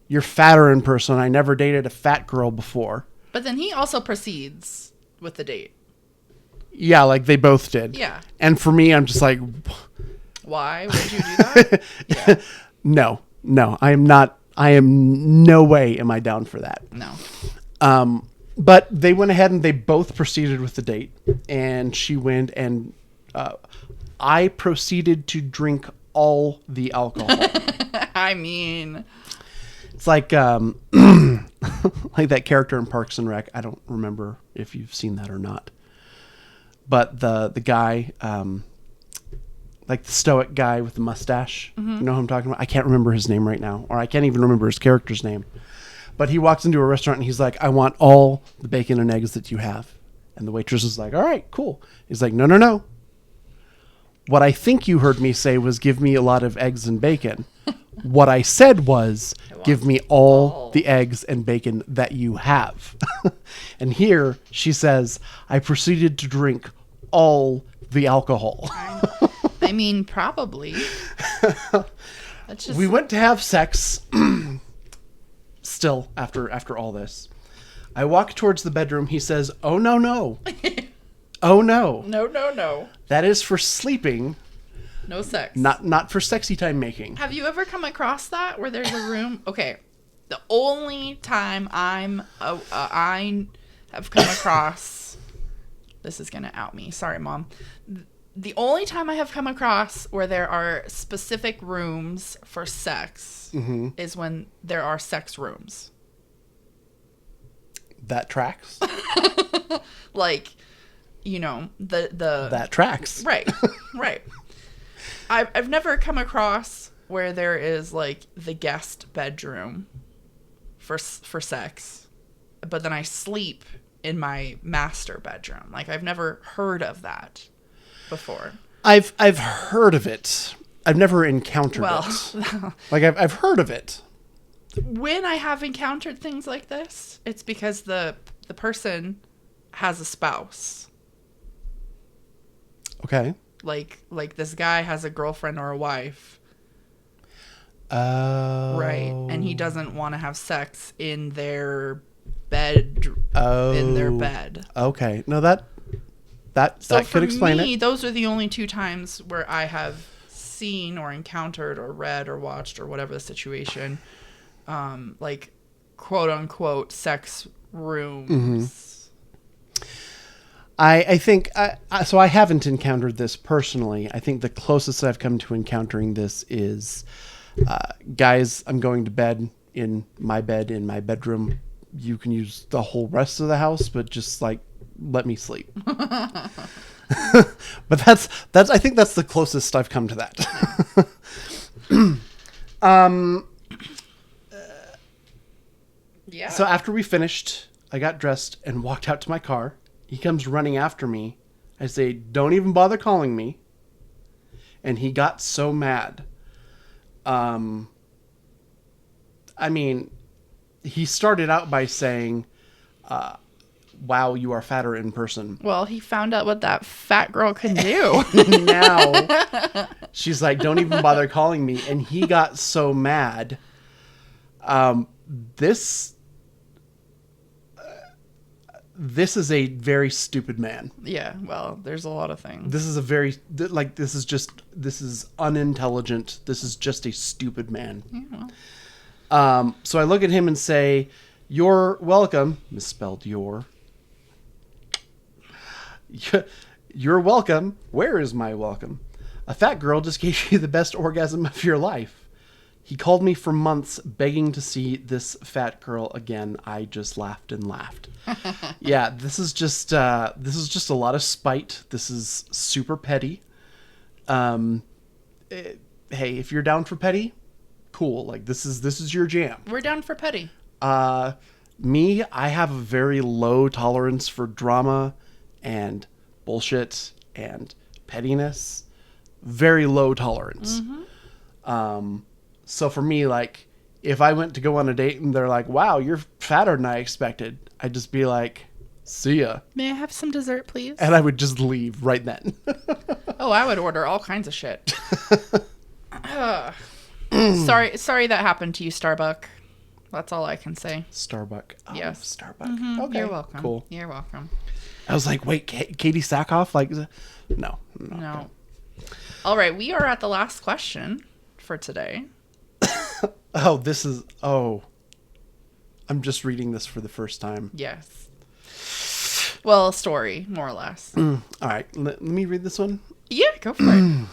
B: you're fatter in person. I never dated a fat girl before.
A: But then he also proceeds with the date.
B: Yeah, like they both did.
A: Yeah.
B: And for me, I'm just like,
A: why would you do that? Yeah.
B: No, I am not. I am no way am I down for that.
A: No.
B: But they went ahead and they both proceeded with the date, and she went and I proceeded to drink all the alcohol.
A: I mean,
B: it's like like that character in Parks and Rec. I don't remember if you've seen that or not, but the guy, like the stoic guy with the mustache. Mm-hmm. You know who I'm talking about? I can't remember his name right now, or I can't even remember his character's name. But he walks into a restaurant and he's like, I want all the bacon and eggs that you have. And the waitress is like, all right, cool. He's like, no. What I think you heard me say was give me a lot of eggs and bacon. What I said was give me all the eggs and bacon that you have. And here she says, I proceeded to drink all the alcohol.
A: I mean, probably. That's just...
B: We went to have sex. Still, after all this, I walk towards the bedroom. He says, oh, no. Oh, no.
A: No.
B: That is for sleeping.
A: No sex.
B: Not for sexy time making.
A: Have you ever come across that where there's a room? Okay. The only time I have come across, this is going to out me. Sorry, Mom. The only time I have come across where there are specific rooms for sex is when there are sex rooms.
B: That tracks.
A: Like, the
B: that tracks.
A: Right. I've never come across where there is like the guest bedroom for sex, but then I sleep in my master bedroom. Like, I've never heard of that before.
B: I've heard of it. I've never encountered it. Like I've heard of it.
A: When I have encountered things like this, it's because the person has a spouse.
B: Okay.
A: Like this guy has a girlfriend or a wife.
B: Oh.
A: Right. And he doesn't want to have sex in their bed.
B: Oh.
A: In their bed.
B: Okay. No, that could explain it.
A: For me, those are the only 2 times where I have seen or encountered or read or watched or whatever the situation, like quote unquote sex rooms.
B: I think so. I haven't encountered this personally. I think the closest I've come to encountering this is, guys, I'm going to bed in my bedroom. You can use the whole rest of the house, but just like let me sleep. But that's I think that's the closest I've come to that.
A: Yeah.
B: So after we finished, I got dressed and walked out to my car. He comes running after me. I say, don't even bother calling me. And he got so mad. I mean, he started out by saying, wow, you are fatter in person.
A: Well, he found out what that fat girl can do.
B: Now she's like, don't even bother calling me. And he got so mad. This is a very stupid man.
A: Yeah, well, there's a lot of things.
B: This is this is unintelligent. This is just a stupid man.
A: Yeah, well.
B: So I look at him and say, "You're welcome." Misspelled your. You're welcome. Where is my welcome? A fat girl just gave you the best orgasm of your life. He called me for months begging to see this fat girl again. I just laughed and laughed. Yeah, this is just a lot of spite. This is super petty. Hey, if you're down for petty, cool. Like this is your jam.
A: We're down for petty.
B: Me, I have a very low tolerance for drama and bullshit and pettiness. Very low tolerance. Mm-hmm. So for me, like, if I went to go on a date and they're like, wow, you're fatter than I expected, I'd just be like, see ya.
A: May I have some dessert, please?
B: And I would just leave right then.
A: Oh, I would order all kinds of shit. Sorry that happened to you, Starbuck. That's all I can say.
B: Starbuck. Oh,
A: yes.
B: Starbuck.
A: Mm-hmm.
B: Okay.
A: You're welcome.
B: Cool.
A: You're welcome.
B: I was like, wait, Katie Sackhoff? Like, no.
A: All right. We are at the last question for today.
B: I'm just reading this for the first time.
A: Yes. Well, a story, more or less.
B: All right. Let me read this one.
A: Yeah, go for it.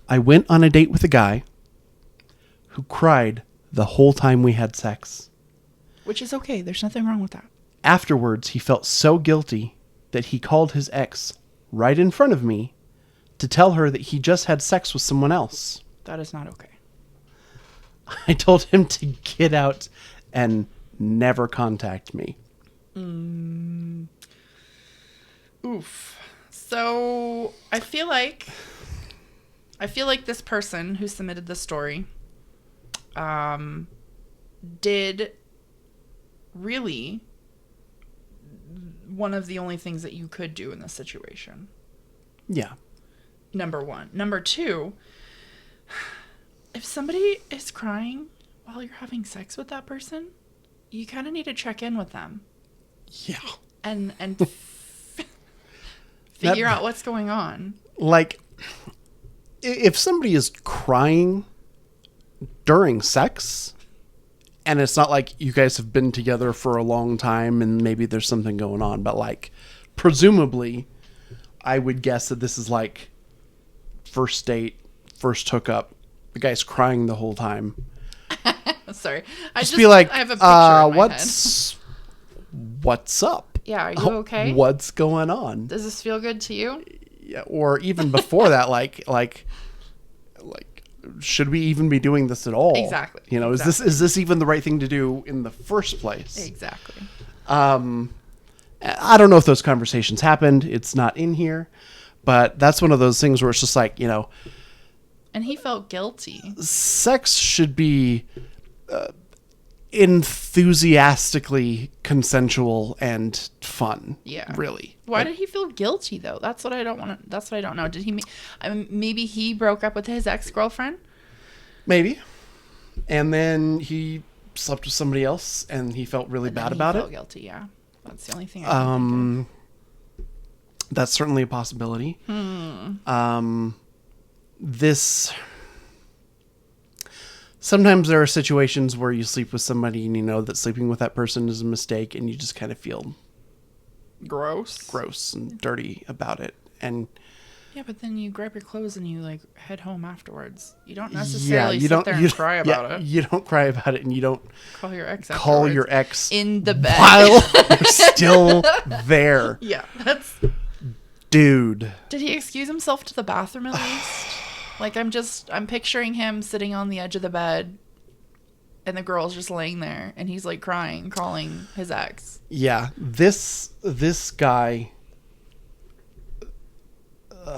B: I went on a date with a guy who cried the whole time we had sex.
A: Which is okay. There's nothing wrong with that.
B: Afterwards, he felt so guilty that he called his ex right in front of me to tell her that he just had sex with someone else.
A: That is not okay.
B: I told him to get out and never contact me.
A: Oof. So I feel like this person who submitted the story did really one of the only things that you could do in this situation.
B: Yeah.
A: Number one. Number two, if somebody is crying while you're having sex with that person, you kind of need to check in with them.
B: Yeah.
A: And figure out what's going on.
B: Like, if somebody is crying during sex, and it's not like you guys have been together for a long time and maybe there's something going on, but like, presumably, I would guess that this is like first date, first hookup. The guy's crying the whole time.
A: Sorry.
B: Just be like,
A: I have a picture in my
B: what's up?
A: Yeah, are you okay?
B: What's going on?
A: Does this feel good to you?
B: Yeah, or even before that, like, should we even be doing this at all?
A: Exactly.
B: You know,
A: exactly.
B: is this even the right thing to do in the first place?
A: Exactly.
B: I don't know if those conversations happened. It's not in here, but that's one of those things where it's just like, you know.
A: And he felt guilty.
B: Sex should be enthusiastically consensual and fun.
A: Yeah.
B: Really.
A: Why did he feel guilty though? That's what I don't want to. That's what I don't know. Did he? Maybe he broke up with his ex-girlfriend.
B: Maybe. And then he slept with somebody else, and he felt really bad about it.
A: He felt guilty. Yeah. That's the only thing. I can think of.
B: That's certainly a possibility. Sometimes there are situations where you sleep with somebody and you know that sleeping with that person is a mistake, and you just kind of feel gross and dirty about it. And
A: yeah, but then you grab your clothes and you like head home afterwards. You don't necessarily sit there and cry about it.
B: You don't cry about it, and you don't
A: call your ex
B: in
A: the bed
B: while you're still there.
A: Yeah, that's.
B: Dude.
A: Did he excuse himself to the bathroom at least? Like, I'm picturing him sitting on the edge of the bed and the girl's just laying there and he's like crying, calling his ex.
B: Yeah. This guy, is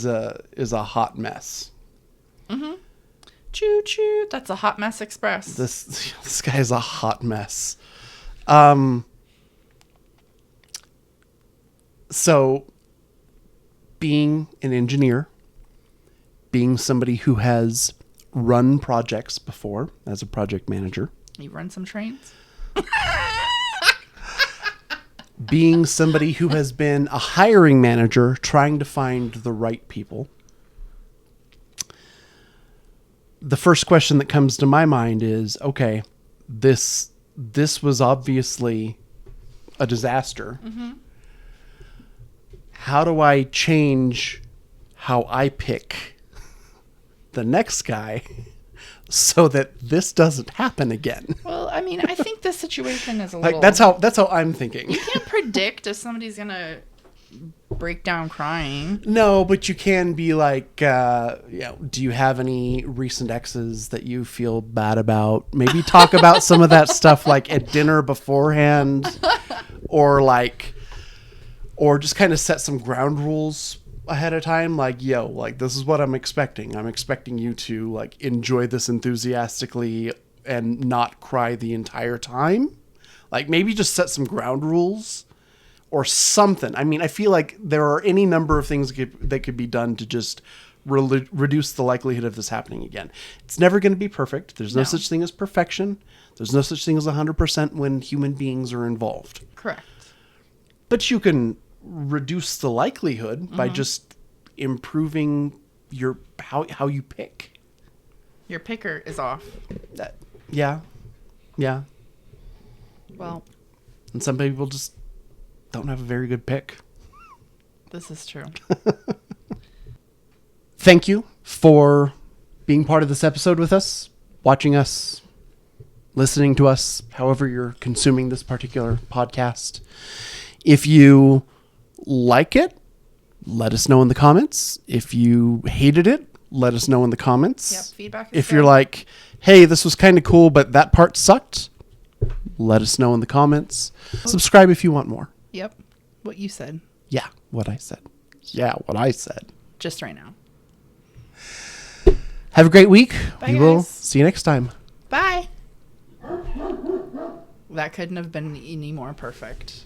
B: a hot mess.
A: Mm-hmm. Choo choo. That's a hot mess express.
B: This guy is a hot mess. So being an engineer, being somebody who has run projects before as a project manager,
A: You run some trains?
B: being somebody who has been a hiring manager trying to find the right people, the first question that comes to my mind is, okay, this was obviously a disaster.
A: Mm-hmm.
B: How do I change how I pick the next guy so that this doesn't happen again?
A: Well, I mean, I think this situation is a little...
B: Like that's how I'm thinking.
A: You can't predict if somebody's going to break down crying.
B: No, but you can be like, do you have any recent exes that you feel bad about? Maybe talk about some of that stuff like at dinner beforehand, or just kind of set some ground rules ahead of time. Like, this is what I'm expecting. I'm expecting you to like enjoy this enthusiastically and not cry the entire time. Like maybe just set some ground rules. Or something. I mean, I feel like there are any number of things that could be done to just reduce the likelihood of this happening again. It's never going to be perfect. There's no such thing as perfection. There's no such thing as 100% when human beings are involved.
A: Correct.
B: But you can reduce the likelihood by just improving your how you pick.
A: Your picker is off.
B: Yeah.
A: Well,
B: and some people just don't have a very good pick.
A: this is true.
B: Thank you for being part of this episode with us, watching us, listening to us, however you're consuming this particular podcast. If you like it, let us know in the comments. If you hated it, let us know in the comments.
A: Yep, feedback is
B: If
A: good.
B: you're like, hey, this was kind of cool, but that part sucked, let us know in the comments. Subscribe if you want more.
A: Yep. What you said.
B: Yeah, what I said. Yeah, what I said.
A: Just right now.
B: Have a great week.
A: Bye,
B: We will
A: guys.
B: see you next time.
A: Bye. That couldn't have been any more perfect.